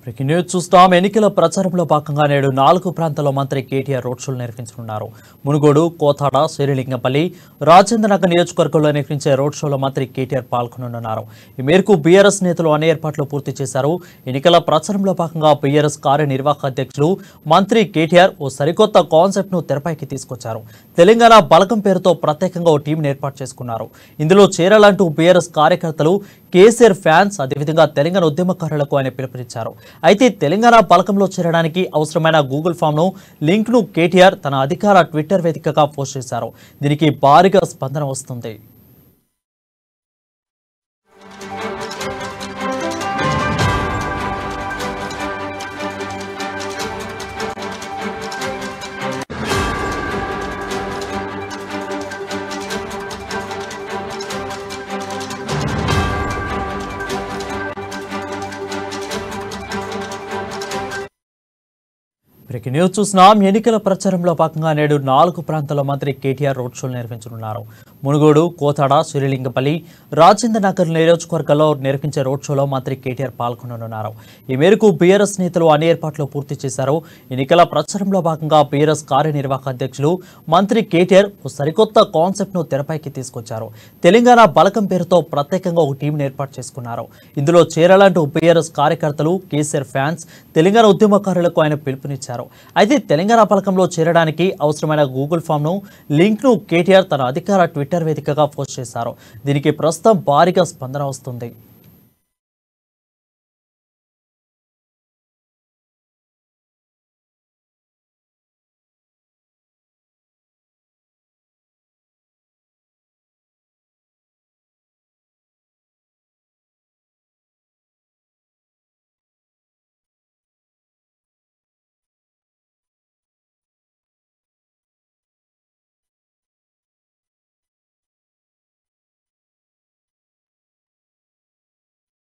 Breaking news చూస్తాం. ఎన్నికల ప్రచారంలో భాగంగా నేడు 4 ప్రాంతాల్లో మంత్రి కేటీఆర్ రోడ్ షోలు నిర్వహించనున్నారు. మునుగోడు, కోతాడ, శ్రీలింగంపల్లి, రాజేంద్రనగర్ నియోజకవర్గంలో నిర్వహించే రోడ్ షోలో మంత్రి కేటీఆర్ పాల్గొననున్నారు. ఈ మేరకు బీఆర్ఎస్ నేతలు అన్ని ఏర్పాట్లు పూర్తి చేశారు. ఎన్నికల ప్రచారంలో భాగంగా బీఆర్ఎస్ కార్యనిర్వాహక అధ్యక్షులు మంత్రి కేటీఆర్ ఓ సరికొత్త కాన్సెప్ట్ ను తెరపైకి తీసుకొచ్చారు. తెలంగాణ బలగం పేరుతో ప్రత్యేకంగా ఓ టీంను ఏర్పాటు చేసుకున్నారు. ఇందులో చేరాలంటూ బీఆర్ఎస్ కార్యకర్తలు, కేసీఆర్ ఫ్యాన్స్, అదేవిధంగా తెలంగాణ ఉద్యమకారులకు ఆయన పిలుపునిచ్చారు. అయితే తెలంగాణ బలకంలో చేరడానికి అవసరమైన గూగుల్ ఫామ్ ను లింక్ ను కేటీఆర్ తన అధికార ట్విట్టర్ వేదికగా పోస్ట్ చేశారు. దీనికి భారీగా స్పందన వస్తుంది. బ్రేకింగ్ న్యూస్ చూస్తున్నాం. ఎన్నికల ప్రచారంలో భాగంగా నేడు 4 ప్రాంతాల్లో మంత్రి కేటీఆర్ రోడ్ షోలు నిర్వహించనున్నారు. మునుగోడు, కోతాడ, శ్రీలింగంపల్లి, రాజేంద్రనగర్ నియోజకవర్గాల్లో నిర్వహించే రోడ్ షోలో మంత్రి కేటీఆర్ పాల్గొననున్నారు. ఈ మేరకు బీఆర్ఎస్ నేతలు అన్ని ఏర్పాట్లు పూర్తి చేశారు. ఎన్నికల ప్రచారంలో భాగంగా బీఆర్ఎస్ కార్యనిర్వాహక అధ్యక్షులు మంత్రి కేటీఆర్ ఓ సరికొత్త కాన్సెప్ట్ ను తెరపైకి తీసుకొచ్చారు. తెలంగాణ బలగం పేరుతో ప్రత్యేకంగా ఒక టీంను ఏర్పాటు చేసుకున్నారు. ఇందులో చేరాలంటూ బీఆర్ఎస్ కార్యకర్తలు, కేసీఆర్ ఫ్యాన్స్, తెలంగాణ ఉద్యమకారులకు ఆయన పిలుపునిచ్చారు. అయితే తెలంగాణ బలకంలో చేరడానికి అవసరమైన గూగుల్ ఫామ్ ను లింక్ ను కేటీఆర్ తన అధికార ట్విట్టర్ వేదికగా పోస్ట్ చేశారు. దీనికి ప్రస్తుతం భారీగా స్పందన వస్తుంది.